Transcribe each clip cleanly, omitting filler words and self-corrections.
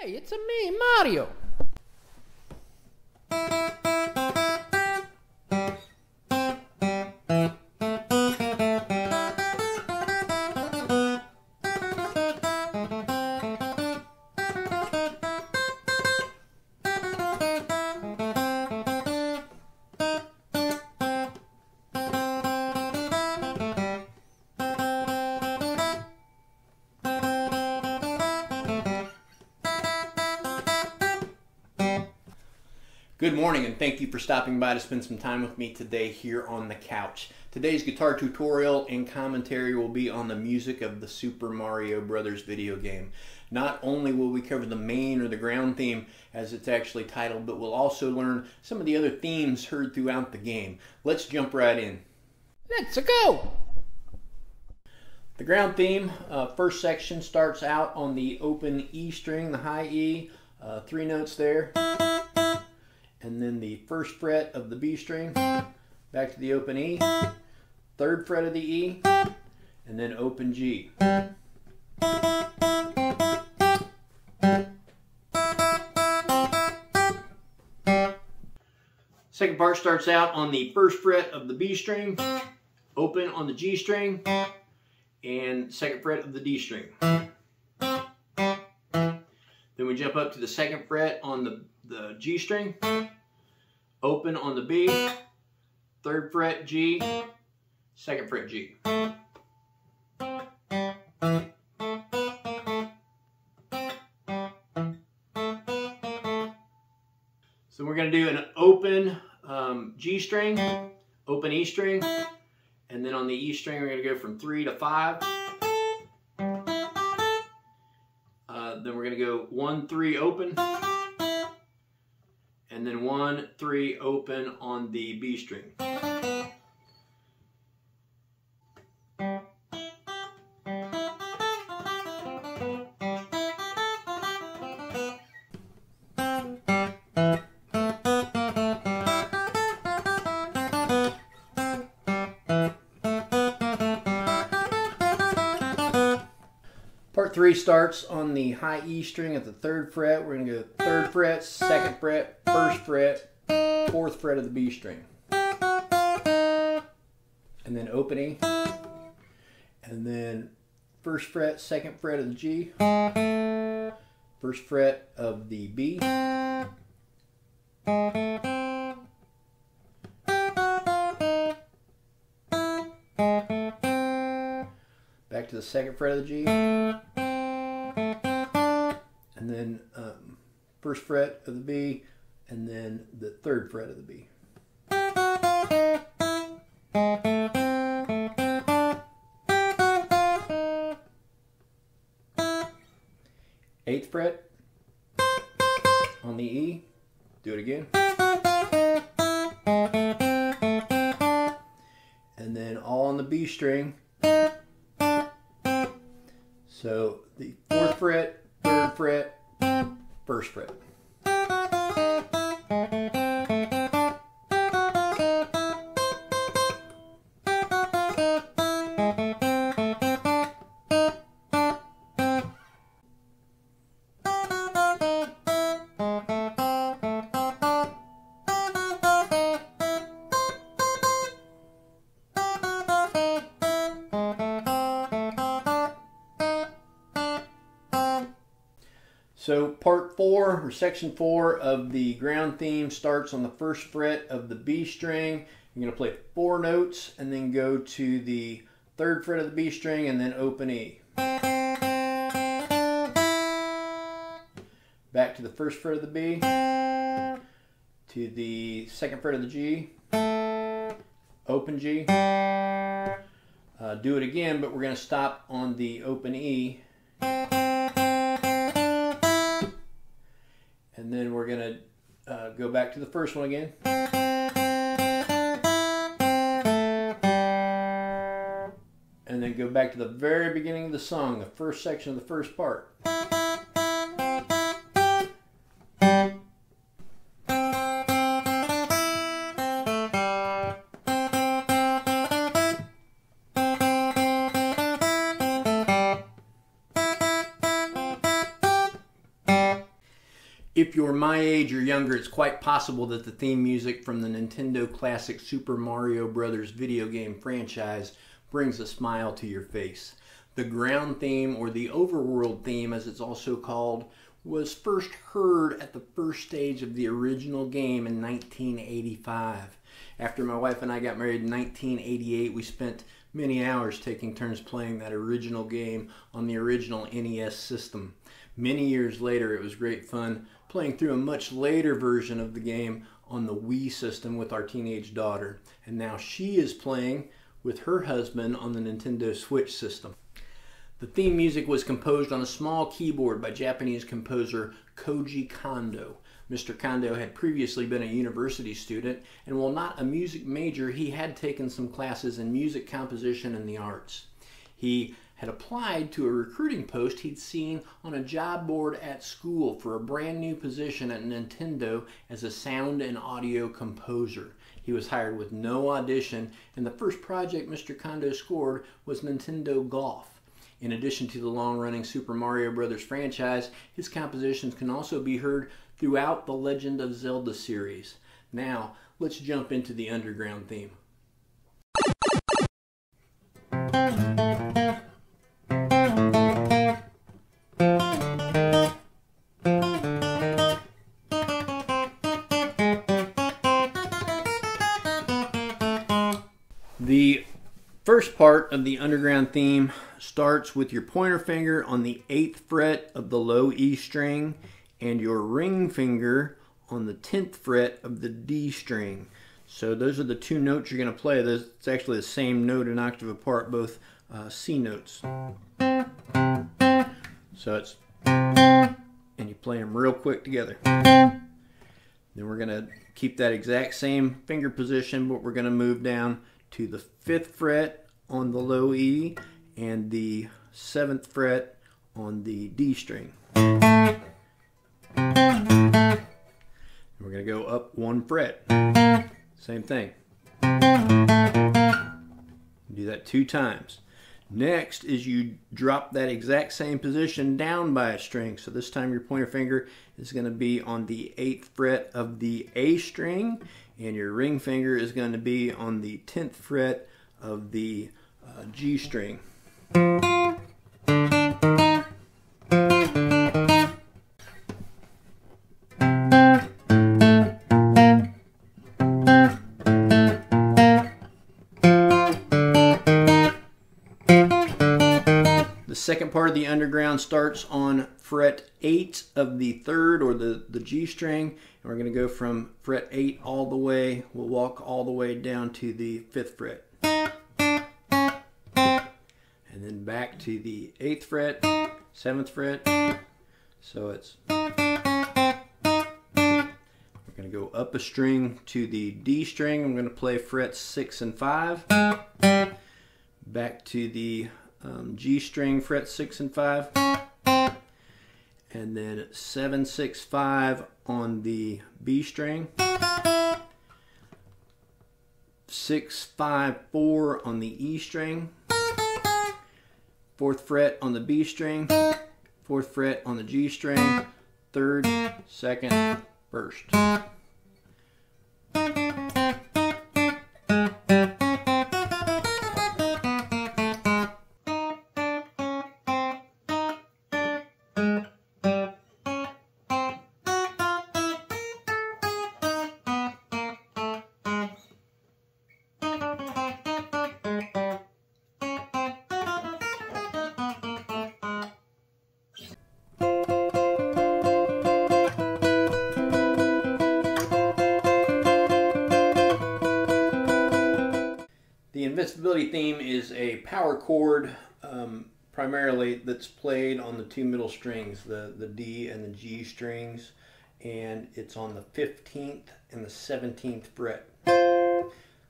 Hey, it's me, Mario. Good morning, and thank you for stopping by to spend some time with me today here on the couch. Today's guitar tutorial and commentary will be on the music of the Super Mario Brothers video game. Not only will we cover the main or the ground theme as it's actually titled, but we'll also learn some of the other themes heard throughout the game. Let's jump right in. Let's go! The ground theme, first section, starts out on the open E string, the high E, 3 notes there. And then the first fret of the B string, back to the open E, 3rd fret of the E, and then open G. Second part starts out on the 1st fret of the B string, open on the G string, and 2nd fret of the D string. Then we jump up to the 2nd fret on the G string, open on the B, 3rd fret G, 2nd fret G. So we're going to do an open G string, open E string, and then on the E string we're going to go from 3 to 5. Then we're going to go 1, 3, open, and then 1, 3, open on the B string. Part 3 starts on the high E string at the 3rd fret. We're going to go 3rd fret, 2nd fret, 1st fret, 4th fret of the B string. And then open E. And then 1st fret, 2nd fret of the G. 1st fret of the B. Back to the 2nd fret of the G. And then 1st fret of the B, and then the 3rd fret of the B. 8th fret on the E. Do it again. And then all on the B string. So the 4th fret, 3rd fret, 1st fret. So part 4, or section 4 of the ground theme starts on the 1st fret of the B string. You're going to play 4 notes and then go to the 3rd fret of the B string and then open E. Back to the 1st fret of the B, to the 2nd fret of the G, open G. Do it again, but we're going to stop on the open E. And then we're going to go back to the first one again. And then go back to the very beginning of the song, the first section of the first part. If you're my age or younger, it's quite possible that the theme music from the Nintendo classic Super Mario Bros. Video game franchise brings a smile to your face. The ground theme, or the overworld theme as it's also called, was first heard at the first stage of the original game in 1985. After my wife and I got married in 1988, we spent many hours taking turns playing that original game on the original NES system. Many years later, it was great fun playing through a much later version of the game on the Wii system with our teenage daughter. And now she is playing with her husband on the Nintendo Switch system. The theme music was composed on a small keyboard by Japanese composer Koji Kondo. Mr. Kondo had previously been a university student, and while not a music major, he had taken some classes in music composition and the arts. He had applied to a recruiting post he'd seen on a job board at school for a brand new position at Nintendo as a sound and audio composer. He was hired with no audition, and the first project Mr. Kondo scored was Nintendo Golf. In addition to the long-running Super Mario Bros. Franchise, his compositions can also be heard throughout the Legend of Zelda series. Now, let's jump into the underground theme. The first part of the underground theme starts with your pointer finger on the 8th fret of the low E string and your ring finger on the 10th fret of the D string. So those are the two notes you're going to play. It's actually the same note an octave apart, both C notes. So it's, and you play them real quick together. Then we're going to keep that exact same finger position, but we're going to move down to the 5th fret on the low E and the 7th fret on the D string. And we're going to go up 1 fret. Same thing. Do that 2 times. Next is you drop that exact same position down by a string. So this time your pointer finger is going to be on the 8th fret of the A string, and your ring finger is going to be on the 10th fret of the G string. The second part of the underground starts on fret 8 of the 3rd, or the G string, and we're going to go from fret 8 all the way, we'll walk all the way down to the 5th fret. And then back to the 8th fret, 7th fret, so it's, we're going to go up a string to the D string, I'm going to play frets 6 and 5, back to the G string, fret 6 and 5, and then 7, 6, 5 on the B string, 6, 5, 4 on the E string, 4th fret on the B string, 4th fret on the G string, 3rd, 2nd, 1st. The Invincibility Theme is a power chord primarily that's played on the 2 middle strings, the D and the G strings, and it's on the 15th and the 17th fret.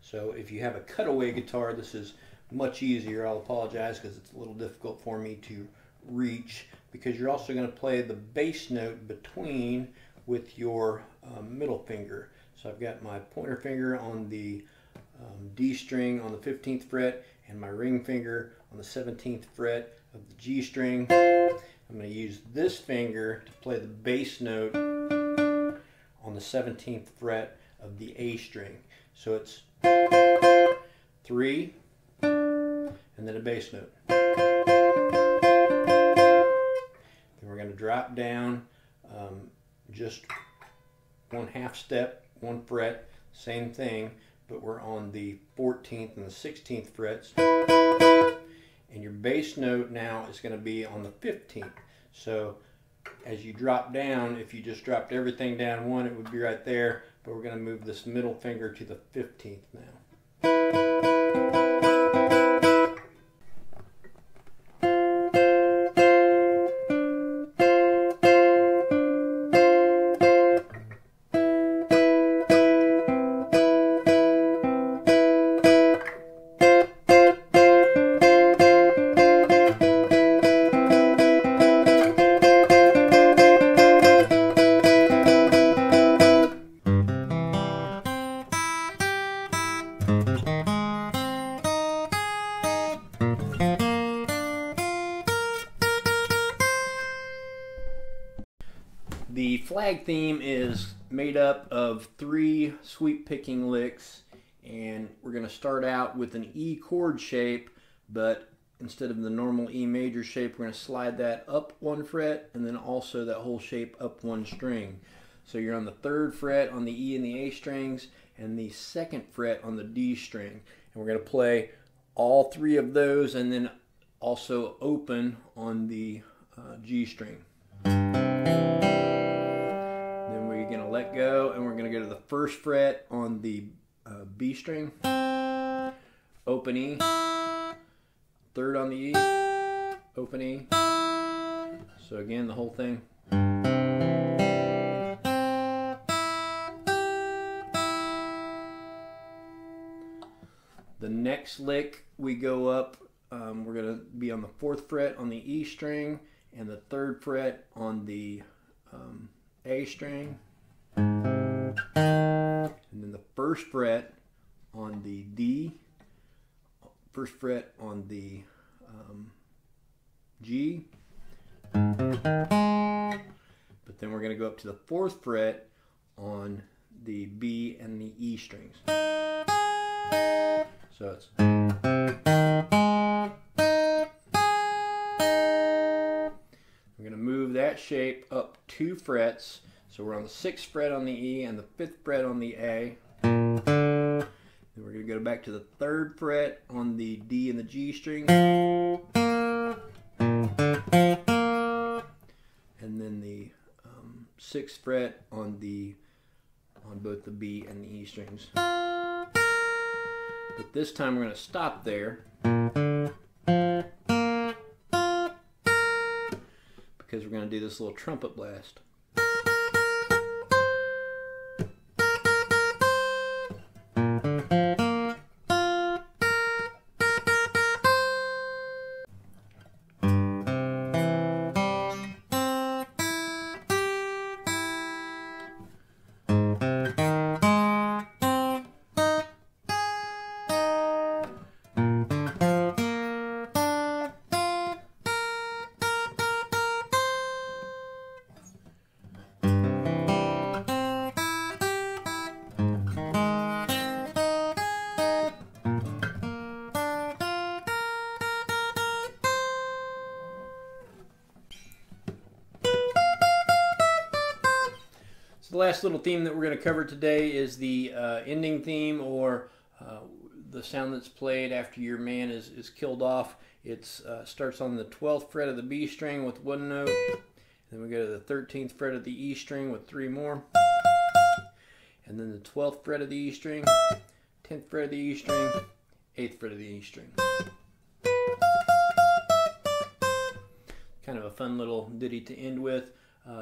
So if you have a cutaway guitar, this is much easier. I'll apologize because it's a little difficult for me to reach, because you're also going to play the bass note between with your middle finger. So I've got my pointer finger on the D string on the 15th fret and my ring finger on the 17th fret of the G string. I'm going to use this finger to play the bass note on the 17th fret of the A string. So it's 3 and then a bass note. Then we're going to drop down just 1/2 step, 1 fret, same thing, but we're on the 14th and the 16th frets. And your bass note now is going to be on the 15th. So as you drop down, if you just dropped everything down 1, it would be right there, but we're going to move this middle finger to the 15th now. The flag theme is made up of 3 sweep picking licks, and we're going to start out with an E chord shape, but instead of the normal E major shape, we're going to slide that up 1 fret and then also that whole shape up 1 string. So you're on the 3rd fret on the E and the A strings and the 2nd fret on the D string. And we're going to play all 3 of those and then also open on the G string. Then we're going to let go and we're going to go to the 1st fret on the B string, open E, 3rd on the E, open E. So again, the whole thing. The next lick we go up, we're going to be on the 4th fret on the E string and the 3rd fret on the A string, and then the 1st fret on the D, 1st fret on the G, but then we're going to go up to the 4th fret on the B and the E strings. So it's we're going to move that shape up 2 frets. So we're on the 6th fret on the E and the 5th fret on the A. Then we're going to go back to the 3rd fret on the D and the G string. And then the 6th fret on both the B and the E strings. But this time we're going to stop there because we're going to do this little trumpet blast. The last little theme that we're going to cover today is the ending theme, or the sound that's played after your man is killed off. It starts on the 12th fret of the B string with 1 note. Then we go to the 13th fret of the E string with 3 more. And then the 12th fret of the E string, 10th fret of the E string, 8th fret of the E string. Kind of a fun little ditty to end with.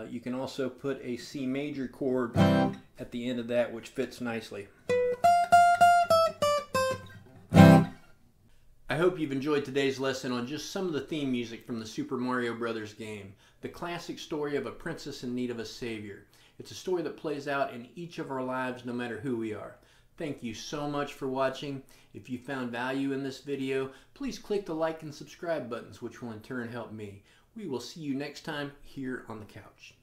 You can also put a C major chord at the end of that, which fits nicely. I hope you've enjoyed today's lesson on just some of the theme music from the Super Mario Brothers game, the classic story of a princess in need of a savior. It's a story that plays out in each of our lives no matter who we are. Thank you so much for watching. If you found value in this video, please click the like and subscribe buttons, which will in turn help me. We will see you next time here on the couch.